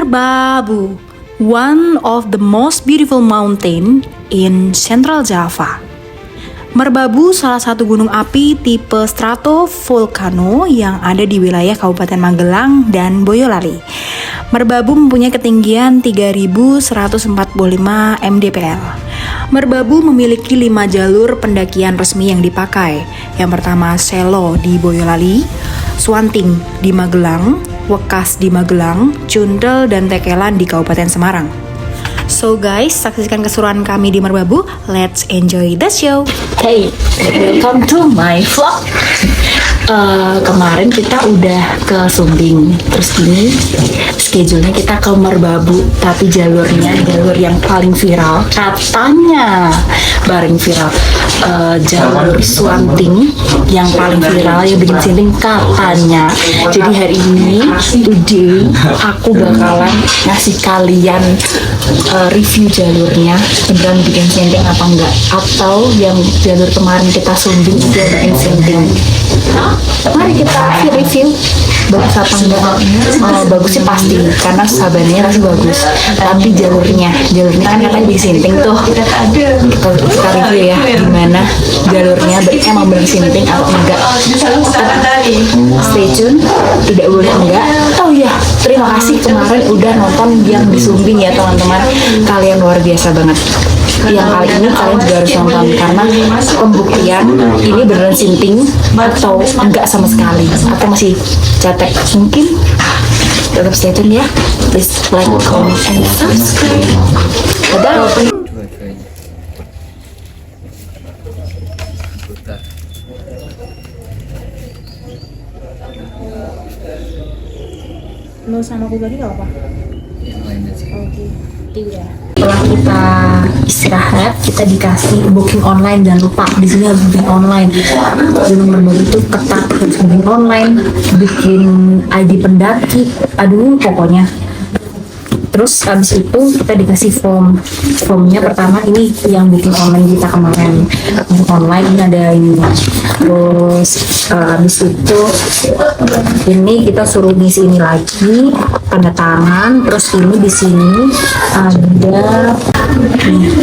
Merbabu, one of the most beautiful mountain in Central Java. Merbabu salah satu gunung api tipe stratovolcano yang ada di wilayah Kabupaten Magelang dan Boyolali. Merbabu mempunyai ketinggian 3.145 mdpl. Merbabu memiliki 5 jalur pendakian resmi yang dipakai. Yang pertama Selo di Boyolali, Swanting di Magelang, Wekas di Magelang, Cundel dan Tekelan di Kabupaten Semarang. So guys, saksikan keseruan kami di Merbabu. Let's enjoy the show. Hey, welcome to my vlog. Kemarin kita udah ke Sumbing, terus ini schedule-nya kita ke Merbabu, tapi jalur yang paling viral katanya, jalur Swanting yang paling viral yang bikin sinting katanya. Jadi hari ini today aku bakalan ngasih kalian review jalurnya, beneran bikin sinting apa enggak, atau yang jalur kemarin kita Sumbing itu bikin sinting. Mari kita review bagus apa enggak. Bagus sih pasti karena sahabatnya pasti bagus, tapi jalurnya kan katanya bikin sinting tuh. Kita review ya gimana jalurnya, emang bener sinting atau enggak. Stay tune, tidak boleh enggak. Oh ya, terima kasih kemarin udah nonton yang di Sumbing ya teman-teman, kalian luar biasa banget. Yang kali ini kalian juga harus nonton karena pembuktian ini beneran sinting atau enggak sama sekali, atau masih cetek. Mungkin tetap stay tune ya. Please like, comment, and subscribe. Dadah. Mau sama aku lagi gak apa? Yang lain aja. Oke, 3. Setelah kita istirahat, kita dikasih booking online. Jangan lupa di sini harus booking online. Gunung Merbabu itu ketat, harus booking online, bikin ID pendaki, aduh pokoknya. Terus habis itu kita dikasih formnya. Pertama ini yang booking online kita kemarin, booking online ini ada ini. Terus habis itu ini kita suruh ngisi ini lagi, tanda tangan. Terus ini di sini ada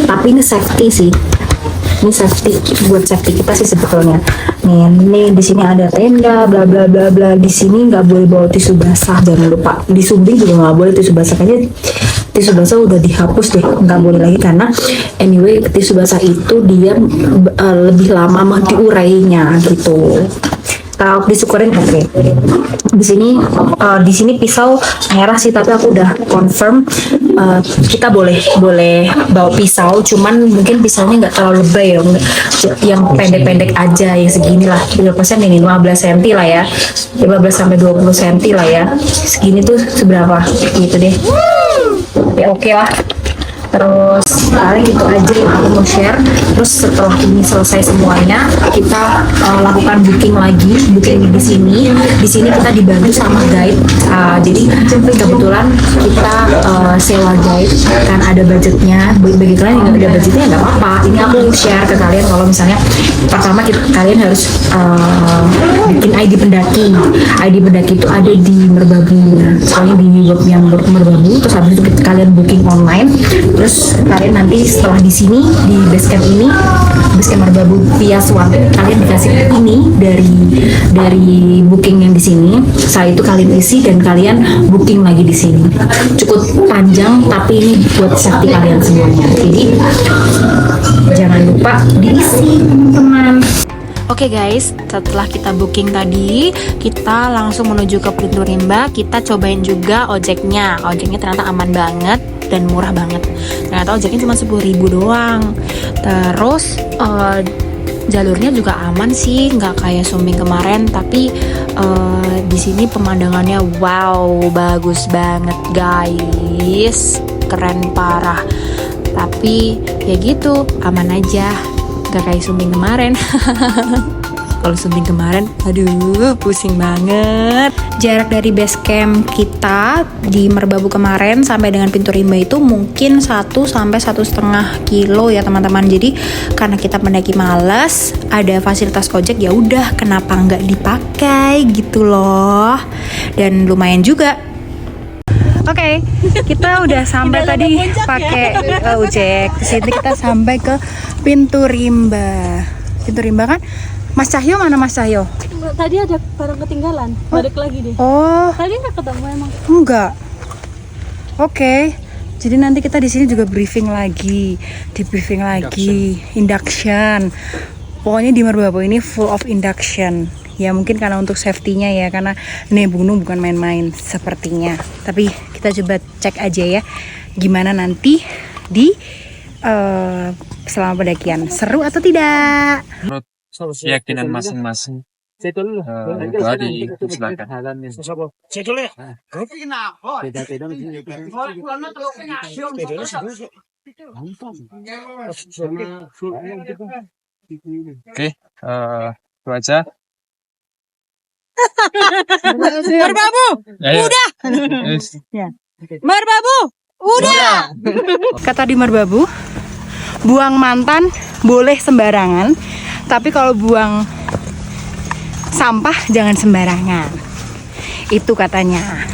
tapi ini safety sih. Ini safety, buat safety kita sih sebetulnya. Nih di sini ada tenda, bla bla bla bla. Di sini nggak boleh bawa tisu basah, jangan lupa. Di Sumbing juga nggak boleh tisu basah, kayaknya tisu basah udah dihapus deh, nggak boleh lagi karena anyway tisu basah itu dia lebih lama diurainya gitu. Kalau disyukurin oke. Di sini pisau merah sih, tapi aku udah confirm kita boleh bawa pisau, cuman mungkin pisaunya nggak terlalu lebay dong, yang pendek-pendek aja, yang segini lah, 30% ini 15 cm lah ya, 15 sampai 20 cm lah ya, segini tuh seberapa gitu deh ya, oke lah. Terus paling itu aja yang aku mau share. Terus setelah ini selesai semuanya, kita lakukan booking di sini. Di sini kita dibantu sama guide. Jadi kebetulan kita sewa guide kan, ada budgetnya. Bagi kalian yang nggak ada budgetnya nggak apa-apa. Ini aku share ke kalian kalau misalnya pertama kalian harus bikin ID pendaki. ID pendaki itu ada di Merbabu. Soalnya di web yang Merbabu. Terus habis itu kalian booking online. Terus kalian nanti setelah di sini di basecamp ini, basecamp Merbabu via Swanting, kalian dikasih ini dari booking yang di sini. Setelah itu kalian isi dan kalian booking lagi di sini. Cukup panjang tapi ini buat safety kalian semuanya. Jadi jangan lupa diisi teman-teman. Oke guys, setelah kita booking tadi, kita langsung menuju ke pintu rimba. Kita cobain juga ojeknya. Ojeknya ternyata aman banget dan murah banget. Ternyata ojeknya cuma 10.000 doang. Terus jalurnya juga aman sih, nggak kayak Sumbing kemarin. Tapi di sini pemandangannya wow, bagus banget guys, keren parah. Tapi ya gitu, aman aja, nggak kayak Sumbing kemarin. Kalau Sumbing kemarin, aduh pusing banget. Jarak dari base camp kita di Merbabu kemarin sampai dengan pintu rimba itu mungkin 1 sampai 1,5 kilo ya teman-teman. Jadi karena kita mendaki malas, ada fasilitas Gojek, ya udah kenapa nggak dipakai gitu loh. Dan lumayan juga. Oke, kita udah sampai tadi pakai ojek. Di sini kita sampai ke pintu rimba. Pintu rimba kan? Mas Cahyo mana Mas Cahyo? Tadi ada barang ketinggalan, balik lagi deh. Oh, Tadi nggak ketemu emang. enggak. Oke. Jadi nanti kita di sini juga briefing lagi, induction. Pokoknya di Merbabo ini full of induction. Ya mungkin karena untuk safety-nya ya, karena ini gunung bukan main-main sepertinya. Tapi kita coba cek aja ya, gimana nanti di selama pendakian, seru atau tidak? Keyakinan masing-masing. Doa dipersilakan. Oke, itu aja. Merbabu, udah. Merbabu, udah. Kata di Merbabu, buang mantan boleh sembarangan, tapi kalau buang sampah jangan sembarangan. Itu katanya.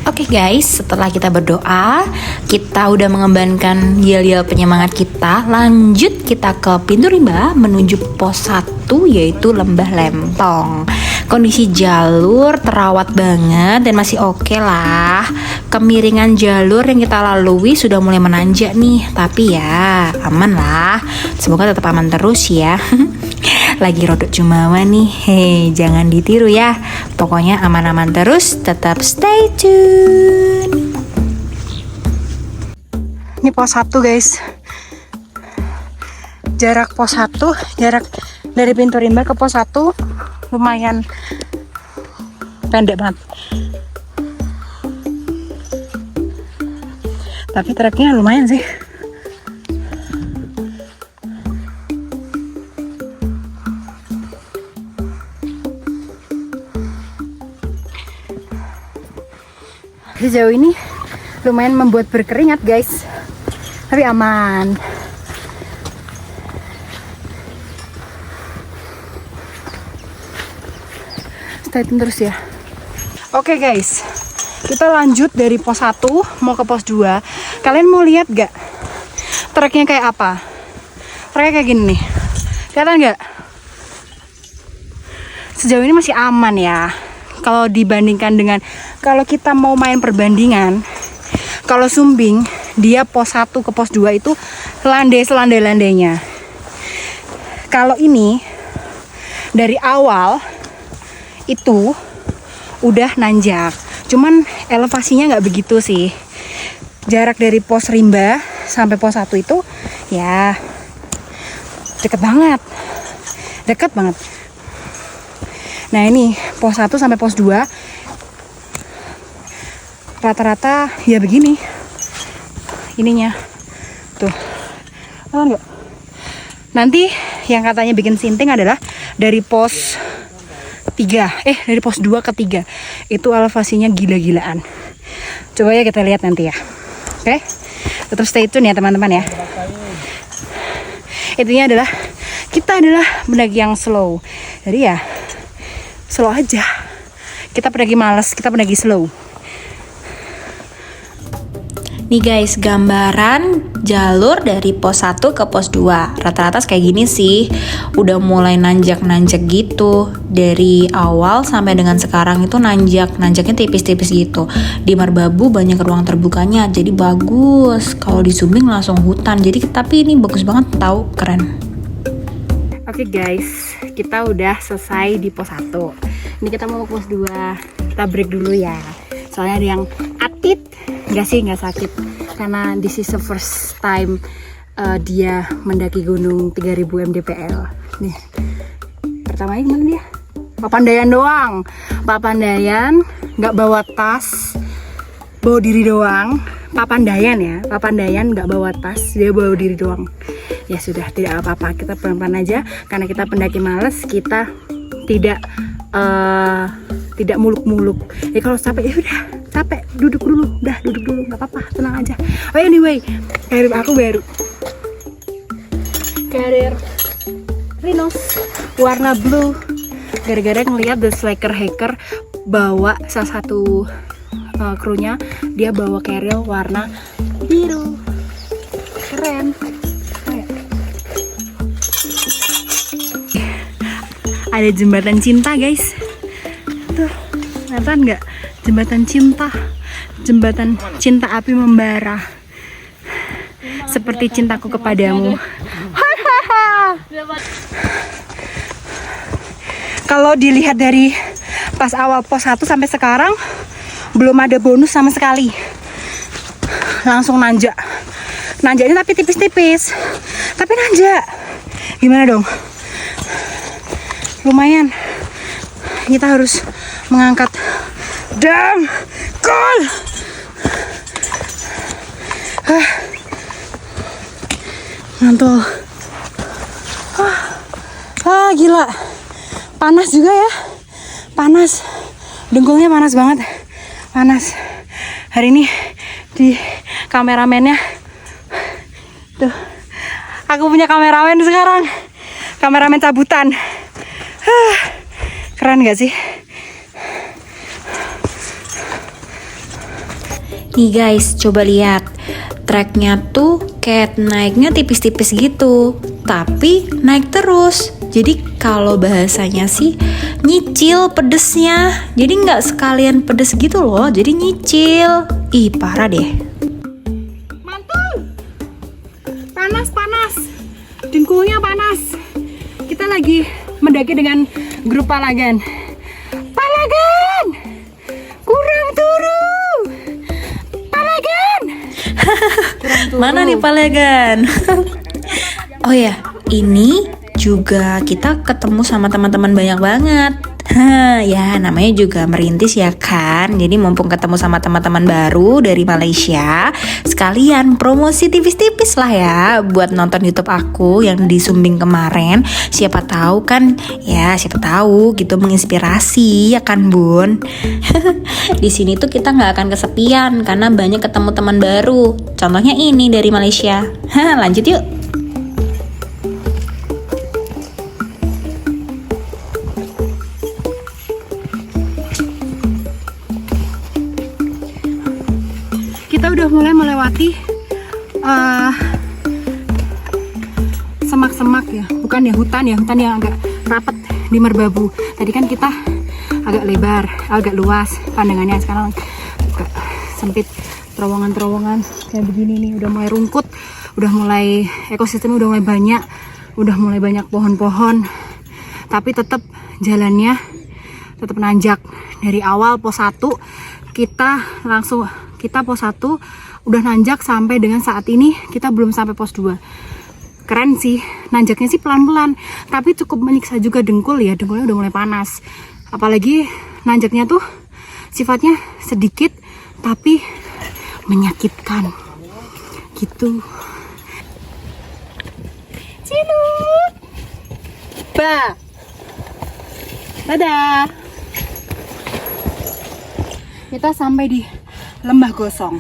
Oke guys, setelah kita berdoa, kita udah mengembangkan yel-yel penyemangat kita. Lanjut kita ke pintu rimba menuju pos 1, yaitu Lembah Lempong. Kondisi jalur terawat banget dan masih oke lah. Kemiringan jalur yang kita lalui sudah mulai menanjak nih, tapi ya aman lah. Semoga tetap aman terus ya. Lagi rodok jumawa nih, hei jangan ditiru ya. Pokoknya aman-aman terus, tetap stay tune. Ini pos 1 guys. Jarak pos 1, jarak dari pintu rimba ke pos 1 lumayan pendek banget. Tapi treknya lumayan sih. Sejauh ini lumayan membuat berkeringat guys, tapi aman. Stay tune terus ya. Oke guys, kita lanjut dari pos 1 mau ke pos 2. Kalian mau lihat gak treknya kayak apa? Treknya kayak gini nih, kelihatan gak? Sejauh ini masih aman ya. Kalau dibandingkan dengan kalau kita mau main perbandingan, kalau Sumbing dia pos 1 ke pos 2 itu selandai-landainya. Kalau ini dari awal itu udah nanjak, cuman elevasinya nggak begitu sih. Jarak dari pos rimba sampai pos 1 itu ya deket banget. Nah ini pos 1 sampai pos 2 rata-rata ya begini ininya tuh. Enggak. Nanti yang katanya bikin sinting adalah dari pos 3 dari pos 2 ke 3 itu elevasinya gila-gilaan. Coba ya kita lihat nanti ya. Oke, tetap stay tune ya teman-teman ya. Intinya adalah kita adalah pendaki yang slow, jadi ya slow aja. Kita pendaki malas, kita pendaki slow. Nih guys, gambaran jalur dari pos 1 ke pos 2. Rata-rata kayak gini sih. Udah mulai nanjak-nanjak gitu. Dari awal sampai dengan sekarang itu nanjaknya tipis-tipis gitu. Di Merbabu banyak ruang terbukanya, jadi bagus. Kalau di Sumbing langsung hutan. Jadi tapi ini bagus banget, tahu, keren. Oke guys, kita udah selesai di pos 1. Ini kita mau ke pos 2. Kita break dulu ya. Soalnya ada yang atit. Nggak sakit. Karena this is the first time dia mendaki gunung 3000 mdpl. Nih, pertamanya gimana dia? Papandayan doang. Papandayan, nggak bawa tas, bawa diri doang. Papandayan ya, Papandayan nggak bawa tas, dia bawa diri doang. Ya sudah, tidak apa-apa, kita pelan-pelan aja. Karena kita pendaki males, kita tidak muluk-muluk. Ya kalau capek ya udah, capek duduk dulu, nggak apa-apa, tenang aja. Oh anyway, karir aku baru, karir Rhinos warna blue. Gara-gara ngeliat The Slacker Hacker bawa salah satu krunya, dia bawa keril warna biru. Keren. Ada jembatan cinta guys. Tuh, kelihatan nggak? Jembatan cinta. Jembatan cinta api membara. Seperti cintaku kepadamu. Kalau dilihat dari pas awal pos 1 sampai sekarang, belum ada bonus sama sekali. Langsung nanjak. Nanjaknya tapi tipis-tipis. Tapi nanjak. Gimana dong? Lumayan. Kita harus mengangkat dengkul. Mantul. Gila. Panas juga ya. Panas. Dengkulnya panas banget. Panas. Hari ini di kameramennya tuh. Aku punya kameramen sekarang. Kameramen cabutan. Keren gak sih? Nih guys, coba lihat. Treknya tuh kayak naiknya tipis-tipis gitu, tapi naik terus. Jadi kalau bahasanya sih nyicil pedesnya. Jadi nggak sekalian pedes gitu loh, jadi nyicil. Ih, parah deh. Mantul. Panas. Dengkulnya panas. Kita lagi mendaki dengan grup Palagan. Palagan! Kurang turu! Palagan! Mana nih Palagan? Oh ya, ini juga kita ketemu sama teman-teman banyak banget. Ya namanya juga merintis ya kan. Jadi mumpung ketemu sama teman-teman baru dari Malaysia, sekalian promosi tipis-tipis lah ya buat nonton YouTube aku yang di Sumbing kemarin. Siapa tahu kan, ya siapa tahu gitu menginspirasi ya kan Bun. Di sini tuh kita nggak akan kesepian karena banyak ketemu teman baru. Contohnya ini dari Malaysia. Lanjut yuk. Kita udah mulai melewati semak-semak ya, bukan ya hutan yang agak rapat di Merbabu. Tadi kan kita agak lebar, agak luas pandangannya, sekarang agak sempit, terowongan-terowongan kayak begini nih, udah mulai rungkut, udah mulai ekosistemnya udah mulai banyak pohon-pohon, tapi tetap jalannya tetap nanjak. Dari awal pos 1 kita pos 1 udah nanjak sampai dengan saat ini kita belum sampai pos 2. Keren sih, nanjaknya sih pelan-pelan, tapi cukup menyiksa juga dengkul ya, dengkulnya udah mulai panas. Apalagi nanjaknya tuh sifatnya sedikit tapi menyakitkan gitu. Cilut. Dadah. Kita sampai di Lembah Gosong.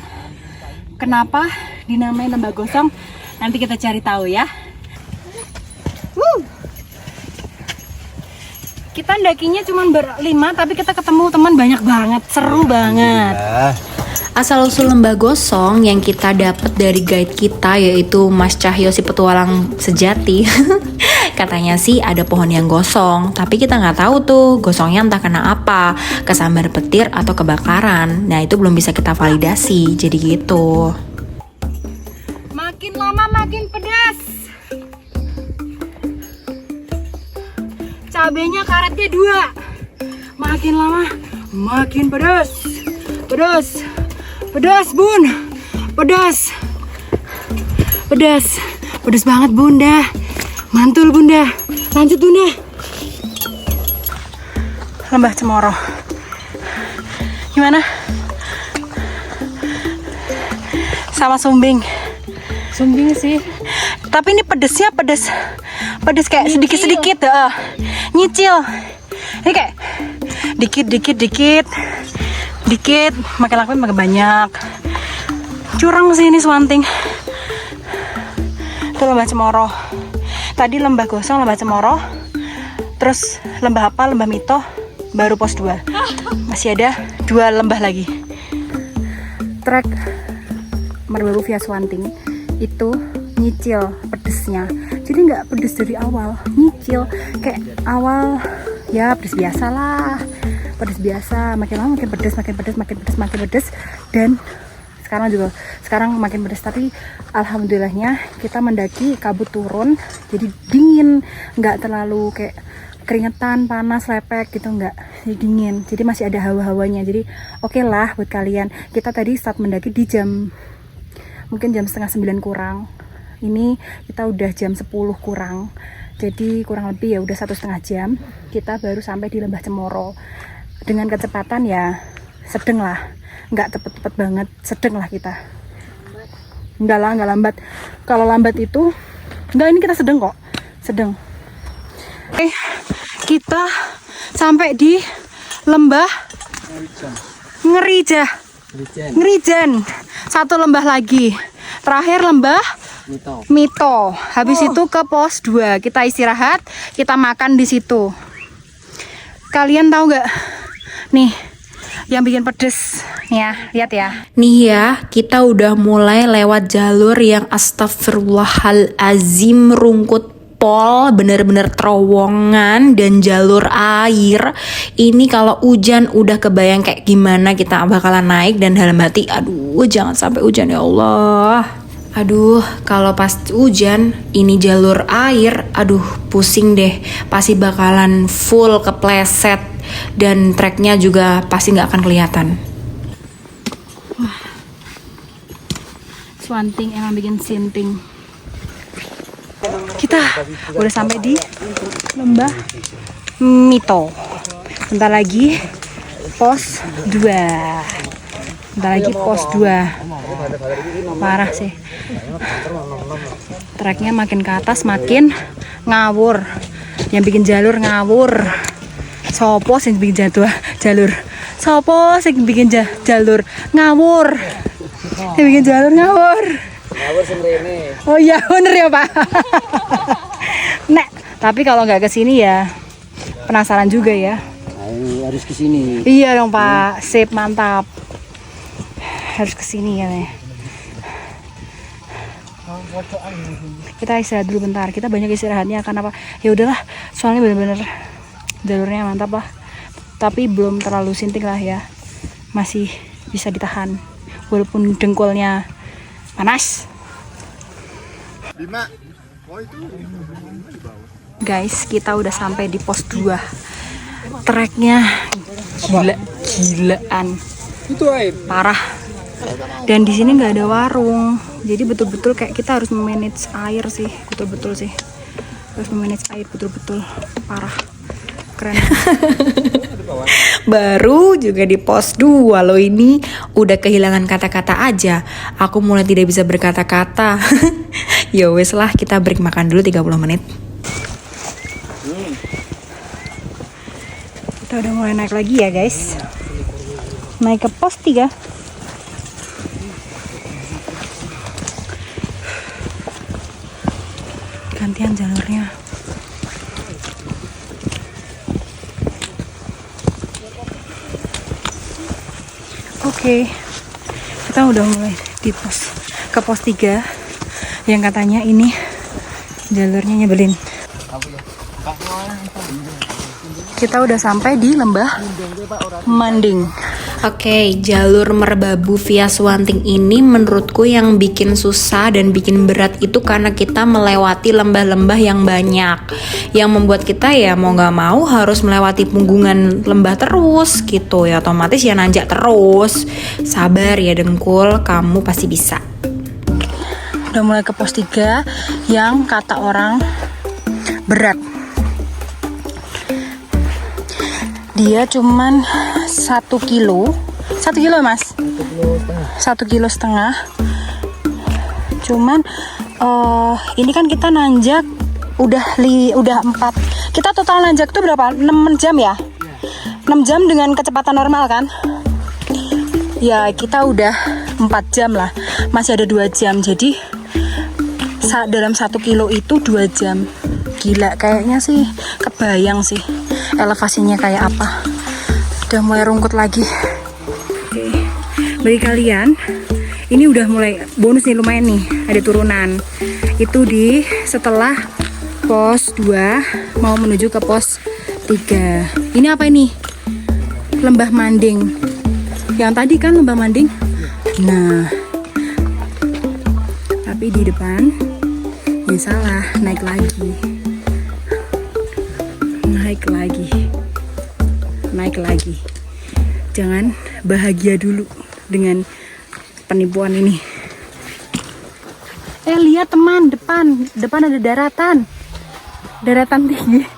Kenapa dinamai Lembah Gosong? Nanti kita cari tahu ya. Kita dakinya cuma berlima, tapi kita ketemu teman banyak banget, seru banget. Asal-usul Lembah Gosong yang kita dapat dari guide kita yaitu Mas Cahyo si petualang sejati. Katanya sih ada pohon yang gosong, tapi kita nggak tahu tuh gosongnya entah kena apa, kesambar petir atau kebakaran. Nah itu belum bisa kita validasi, jadi gitu. Makin lama makin pedas. Cabenya karetnya 2. Makin lama makin pedas. Pedas Bun. Pedas banget Bunda. Mantul Bunda. Lanjut Bunda. Lembah Cemoro. Gimana? Sama Sumbing sih. Tapi ini pedesnya pedes kayak sedikit-sedikit. Nyicil. Ini kayak dikit, makin lakuin makin banyak. Curang sih ini Swanting. Itu Lembah Cemoro. Tadi Lembah Gosong, Lembah Cemoro, terus lembah apa? Lembah Mito, baru pos 2. Masih ada 2 lembah lagi. trek Merbabu via Swanting itu nyicil pedesnya, jadi nggak pedes dari awal, nyicil kayak awal ya pedes biasa lah, pedes biasa, makin lama makin pedes, makin pedes, makin pedes, makin pedes, dan sekarang makin pedes. Tapi alhamdulillahnya kita mendaki kabut turun, jadi dingin, nggak terlalu kayak keringetan, panas, lepek gitu, nggak, jadi dingin, jadi masih ada hawa-hawanya, jadi oke lah buat kalian. Kita tadi start mendaki di mungkin jam setengah 9 kurang, ini kita udah jam 10 kurang, jadi kurang lebih ya udah 1,5 jam kita baru sampai di Lembah Cemoro dengan kecepatan ya sedang lah, nggak cepet-cepet banget, sedang lah kita, nggak lambat. Kalau lambat itu nggak, ini kita sedang kok, sedang. Kita sampai di Lembah Ngerijan, satu lembah lagi, terakhir Lembah Mito. Habis itu ke pos 2 kita istirahat, kita makan di situ. Kalian tahu nggak nih yang bikin pedes ya, lihat ya. Nih ya, kita udah mulai lewat jalur yang astagfirullahalazim rungkut pol, bener-bener terowongan dan jalur air. Ini kalau hujan udah kebayang kayak gimana kita bakalan naik, dan dalam hati aduh jangan sampai hujan ya Allah. Aduh, kalau pas hujan ini jalur air, aduh pusing deh, pasti bakalan full kepleset dan treknya juga pasti nggak akan kelihatan. Swanting emang bikin sinting. Kita udah sampai di Lembah Mito. Bentar lagi pos 2. Bentar lagi pos 2. Parah sih. Treknya makin ke atas makin ngawur. Yang bikin jalur ngawur. Sopo sing bikin jalur. Sopo sing bikin jalur ngawur. Yang bikin jalur ngawur. Oh iya bener ya Pak. Nek, tapi kalau nggak kesini ya penasaran juga ya. Harus kesini. Iya dong Pak, sip, mantap. Harus kesini ya nih. Kita istirahat dulu bentar. Kita banyak istirahatnya karena apa? Ya udahlah, soalnya bener-bener jalurnya mantap lah. Tapi belum terlalu sinting lah ya. Masih bisa ditahan walaupun dengkulnya panas. Guys, kita udah sampai di pos 2. Treknya gila-gilaan, parah. Dan di sini nggak ada warung, jadi betul-betul kayak kita harus memanage air sih, betul-betul sih. Harus memanage air betul-betul, parah. Keren. Baru juga di pos 2 loh, ini udah kehilangan kata-kata aja. Aku mulai tidak bisa berkata-kata. Ya wes lah, kita break makan dulu 30 menit. Kita udah mulai naik lagi ya guys. Naik ke pos 3. Gantian jalurnya. Oke, kita udah mulai di ke pos 3 yang katanya ini jalurnya nyebelin. Kita udah sampai di Lembah Manding. Oke, jalur Merbabu via Swanting ini menurutku yang bikin susah dan bikin berat itu karena kita melewati lembah-lembah yang banyak, yang membuat kita ya mau gak mau harus melewati punggungan lembah terus gitu ya, otomatis ya nanjak terus. Sabar ya dengkul, kamu pasti bisa. Udah mulai ke pos 3 yang kata orang berat. Dia cuman 1 kilo. 1 kilo mas? 1,5 kilo. Cuman ini kan kita nanjak udah 4. Kita total nanjak tuh berapa? 6 jam ya? 6 jam dengan kecepatan normal kan? Ya kita udah 4 jam lah. Masih ada 2 jam. Jadi dalam 1 kilo itu 2 jam. Gila, kayaknya sih kebayang sih elevasinya kayak apa. Udah mulai rungkut lagi. Oke. bagi kalian, ini udah mulai bonus nih, lumayan nih, ada turunan. Itu di setelah pos 2 mau menuju ke pos 3. Ini apa ini? Lembah Manding. Yang tadi kan Lembah Manding. Nah, tapi di depan ya salah, naik lagi. Jangan bahagia dulu dengan penipuan ini. Lihat teman, depan ada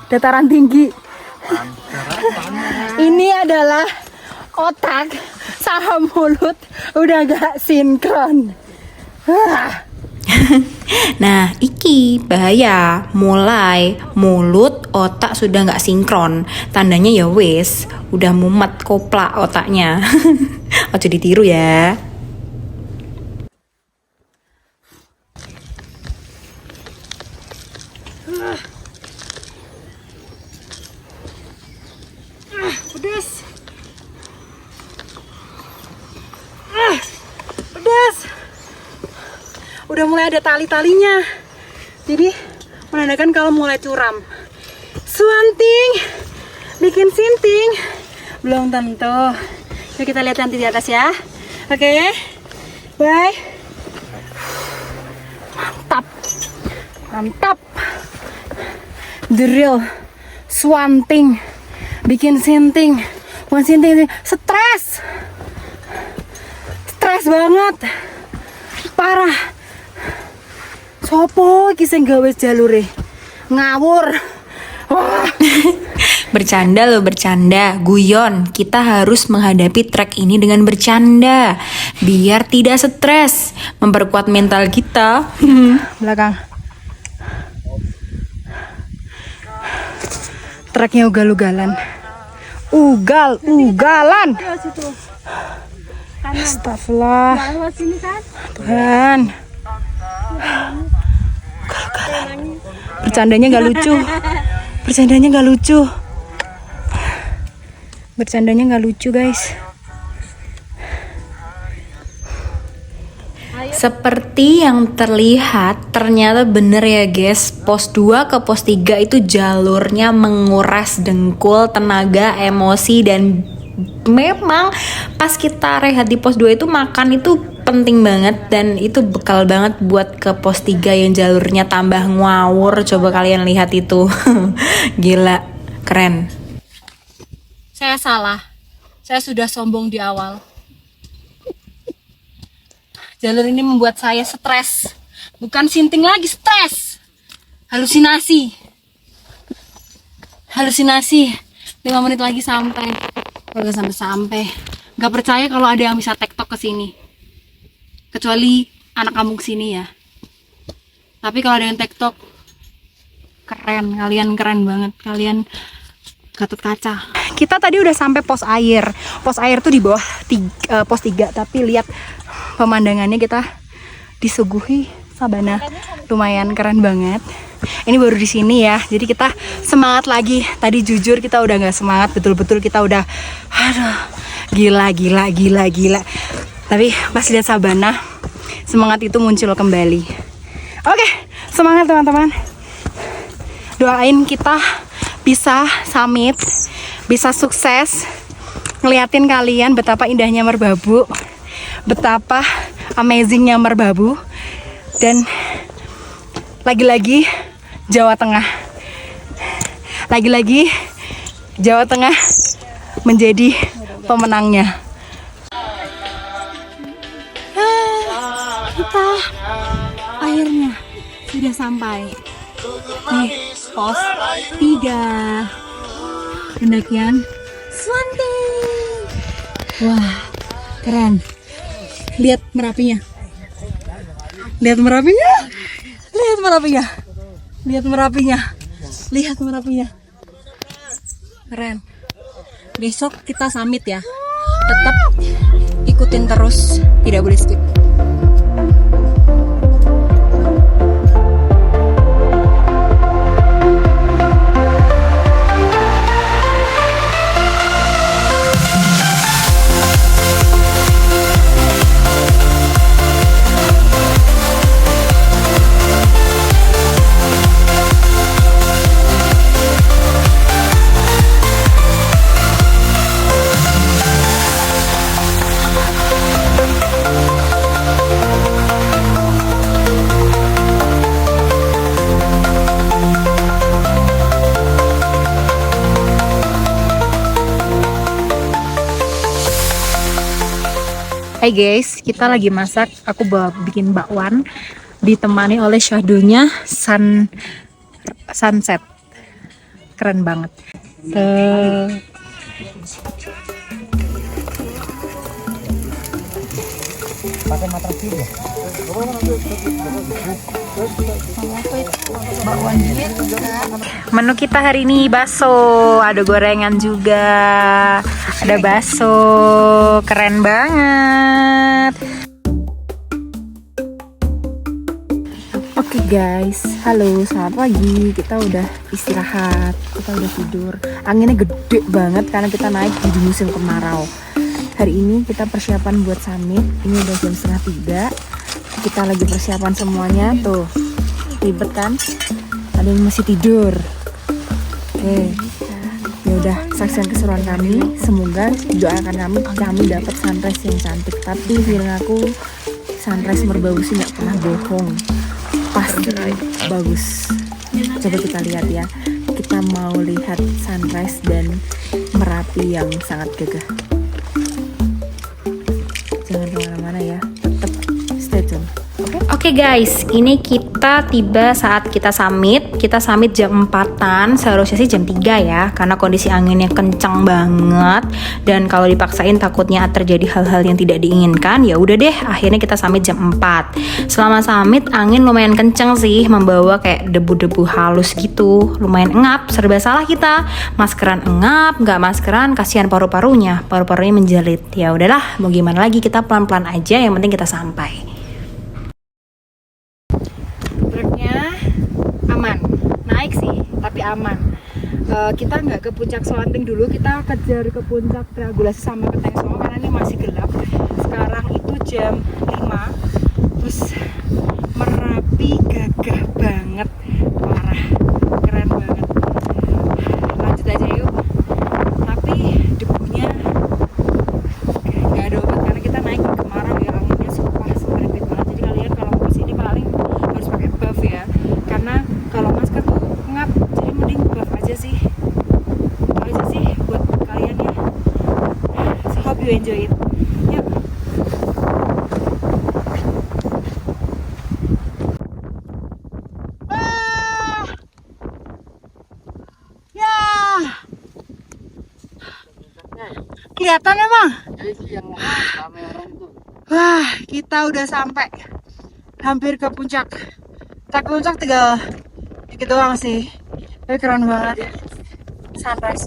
dataran tinggi. Ini adalah otak sama mulut udah gak sinkron. Nah, iki bahaya. Mulai mulut, otak sudah nggak sinkron. Tandanya ya wis, udah mumet koplak otaknya. Ojo ditiru ya. Pedas. Udah mulai ada tali-talinya. Jadi menandakan kalau mulai curam. Swanting, bikin sinting. Belum tentu. Yuk kita lihat nanti di atas ya. Oke. Bye. Mantap. Drill, swanting, bikin sinting. Bukan sinting, stres banget, parah. Sopo iki sing gawe jalure ngawur. Wah. Bercanda loh, bercanda, guyon. Kita harus menghadapi trek ini dengan bercanda biar tidak stres, memperkuat mental kita. Belakang. Treknya ugal-ugalan. Ugal-ugalan. Astagfirullah. Tuhan. Bercandanya nggak lucu. Bercandanya nggak lucu guys. Seperti yang terlihat, ternyata bener ya guys, pos 2 ke pos 3 itu jalurnya menguras dengkul, tenaga, emosi, dan memang pas kita rehat di pos 2 itu makan itu penting banget, dan itu bekal banget buat ke pos 3 yang jalurnya tambah ngawur. Coba kalian lihat itu. Gila, keren. Saya salah. Saya sudah sombong di awal. Jalur ini membuat saya stres. Bukan sinting lagi, stres. Halusinasi. 5 menit lagi sampai. Kalau gak sampai. Gak percaya kalau ada yang bisa TikTok ke sini. Kecuali anak kampung sini ya. Tapi kalau ada yang TikTok, keren. Kalian keren banget. Kalian Gatot Kaca. Kita tadi udah sampai pos air. Pos air tuh di bawah pos 3. Tapi lihat pemandangannya, kita disuguhi sabana. Lumayan keren banget. Ini baru di sini ya. Jadi kita semangat lagi. Tadi jujur kita udah nggak semangat. Betul-betul kita udah, aduh, gila. Tapi pas lihat sabana, semangat itu muncul kembali. Oke, semangat teman-teman. Doain kita bisa summit, bisa sukses, ngeliatin kalian betapa indahnya Merbabu, betapa amazingnya Merbabu, dan lagi-lagi Jawa Tengah menjadi pemenangnya. Kita akhirnya sudah sampai di pos 3 pendakian Swanting. Wah, keren. Lihat Merapinya. Keren. Besok kita summit ya. Tetap ikutin terus, tidak boleh skip. Hai guys, kita lagi masak. Aku bawa bikin bakwan, ditemani oleh shadow-nya sunset. Keren banget. Menu kita hari ini bakso, ada gorengan juga, ada bakso, keren banget. Oke guys, halo, selamat pagi. Kita udah istirahat, kita udah tidur. Anginnya gede banget karena kita naik di musim kemarau. Hari ini kita persiapan buat summit. Ini udah jam 2:30. Kita lagi persiapan semuanya. Tuh, ribet kan? Ada yang masih tidur. Oke, ya udah, saksikan keseruan kami. Semoga doakan kami dapat sunrise yang cantik. Tapi feeling aku sunrise Merbau sih nggak pernah bohong. Pasti bagus. Coba kita lihat ya. Kita mau lihat sunrise dan Merapi yang sangat gagah. Jangan kemana-mana ya, tetap stay tune. Oke guys, ini kita tiba saat kita summit. Kita summit jam 4-an, seharusnya sih jam 3 ya, karena kondisi anginnya kencang banget. Dan kalau dipaksain takutnya terjadi hal-hal yang tidak diinginkan. Ya udah deh, akhirnya kita summit jam 4. Selama summit angin lumayan kencang sih, membawa kayak debu-debu halus gitu. Lumayan engap, serba salah kita. Maskeran engap, nggak maskeran kasihan paru-parunya menjelit. Ya udahlah, mau gimana lagi, kita pelan-pelan aja, yang penting kita sampai. Truknya aman, naik sih tapi aman. Kita nggak ke puncak Selanting dulu, kita kejar ke puncak Triangulasi sama ke Teng Songo karena ini masih gelap. Sekarang itu jam 5. Terus Merapi gagah banget, parah, keren banget. Lanjut aja yuk. Tapi debunya nggak ada obat karena kita naik ke kemarau ya, anginnya sumpah serempet banget. Jadi kalian kalau mau kesini paling harus pakai buff ya, karena kalau masker tuh ngap, jadi mending buff aja sih. Itu aja sih buat kalian ya. So, hope you enjoy it. Yuk. Kelihatan emang? Wah, kita udah sampai hampir ke puncak. Tak puncak tinggal dikit doang sih. Tapi keren banget sunrise.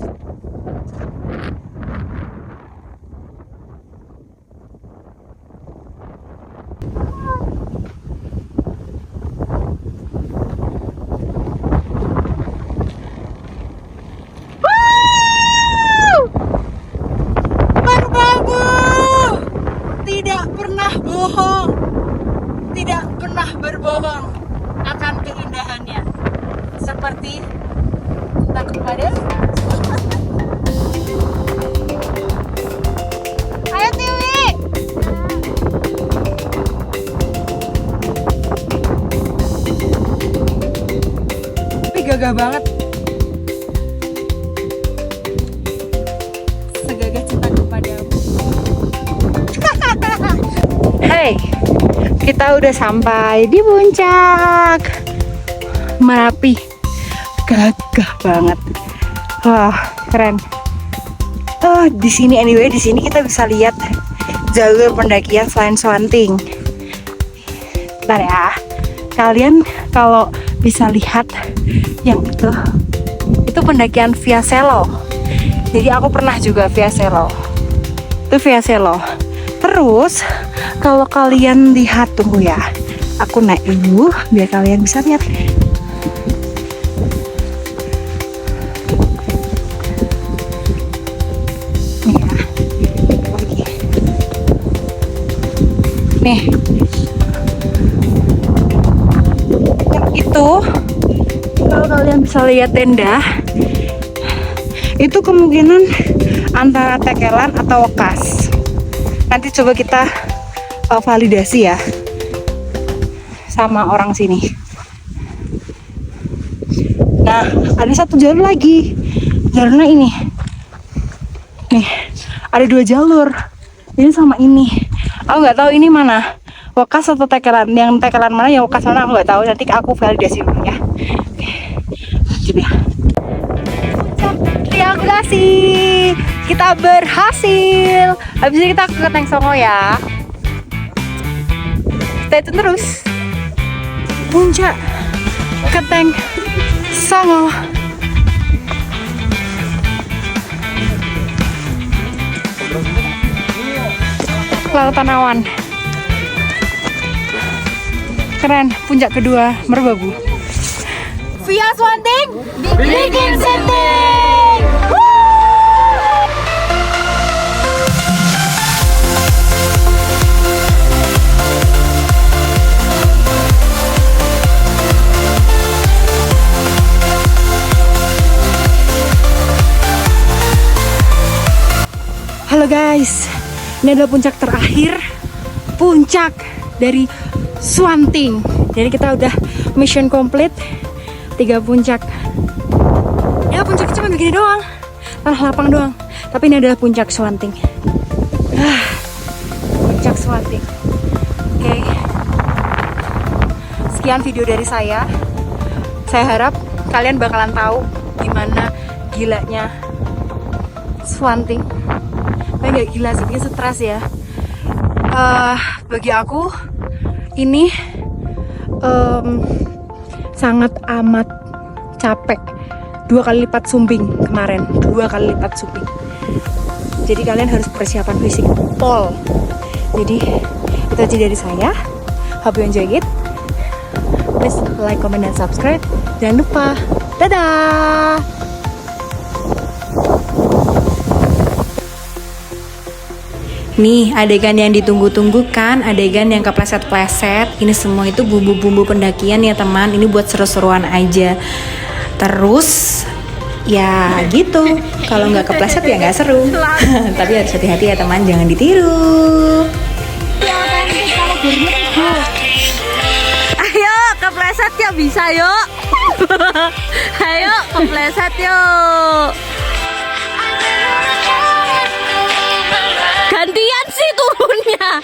Tidak pernah berbohong akan keindahannya, seperti takut pada. Ayo Tiwi, tapi gagah banget, segagah cintaku padamu. Hey, kita udah sampai di puncak Merapi, gagah banget. Wah, keren. Di sini anyway, di sini kita bisa lihat jalur pendakian selain Selanting. Bentar ya, kalian kalau bisa lihat yang itu pendakian Via Selo. Jadi aku pernah juga Via Selo. Itu Via Selo. Terus kalau kalian lihat, tunggu ya, aku naik dulu biar kalian bisa lihat. Nih, yang itu kalau kalian bisa lihat tenda, itu kemungkinan antara Tekelan atau Wekas. Nanti coba kita validasi ya sama orang sini. Nah, ada satu jalur lagi, jalurnya ini nih, ada 2 jalur, ini sama ini. Aku nggak tahu ini mana, Wekas atau Tekelan. Yang Tekelan mana, yang Wekas mana aku nggak tahu. Nanti aku validasi dulu ya. Oke, lanjut ya. Triangulasi, kita berhasil. Habis ini kita ke Keteng Songo ya. Stay tune terus. Puncak Keteng Songo. Lautan awan. Keren, puncak kedua Merbabu. Via Swanting, bikin setting. Halo guys, ini adalah puncak terakhir, puncak dari Swanting. Jadi kita udah mission complete, 3 puncak. Ya puncak cuma begini doang, tanah lapang doang. Tapi ini adalah puncak Swanting. Puncak Swanting. Oke. Sekian video dari saya. Saya harap kalian bakalan tahu gimana gilanya Swanting. Tapi nggak gila sih, bikin stres ya. Bagi aku ini sangat amat capek. 2 kali lipat Sumbing kemarin, 2 kali lipat Sumbing. Jadi kalian harus persiapan fisik pol. Jadi itu aja dari saya. Hope you enjoy it. Please like, comment, dan subscribe. Jangan lupa. Dadah. Nih adegan yang ditunggu-tunggu kan, adegan yang kepleset-pleset. Ini semua itu bumbu-bumbu pendakian ya teman. Ini buat seru-seruan aja. Terus ya gitu, kalau nggak kepleset ya nggak seru. Tapi harus hati-hati ya teman, jangan ditiru. Ayo kepleset ya, bisa yuk. Ayo kepleset yuk. Gantian sih turunnya.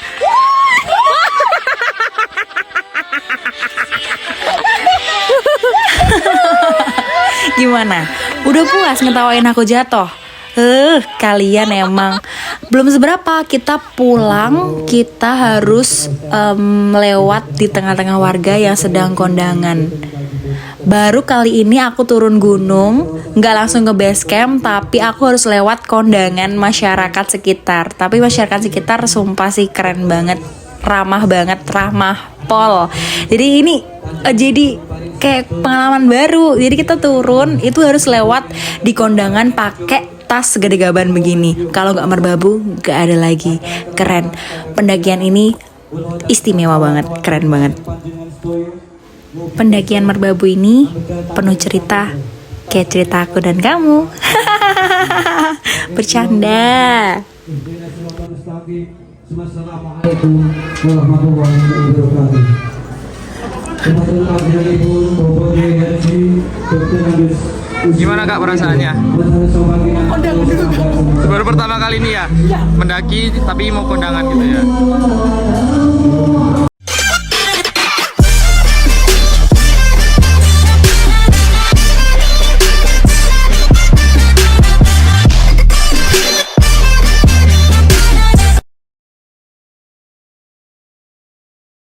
Gimana? Udah puas ngetawain aku jatuh? Kalian emang belum seberapa. Kita pulang, kita harus lewat di tengah-tengah warga yang sedang kondangan. Baru kali ini aku turun gunung, nggak langsung ke base camp, tapi aku harus lewat kondangan masyarakat sekitar. Tapi masyarakat sekitar sumpah sih keren banget, ramah banget, ramah pol. Jadi ini jadi kayak pengalaman baru. Jadi kita turun itu harus lewat di kondangan pakai tas segede gaban begini. Kalau nggak Merbabu nggak ada lagi. Keren. Pendakian ini istimewa banget, keren banget. Pendakian Merbabu ini penuh cerita, kayak cerita aku dan kamu. Bercanda. Assalamualaikum warahmatullahi wabarakatuh. Gimana kak perasaannya? Baru pertama kali ini ya mendaki tapi mau kondangan gitu ya.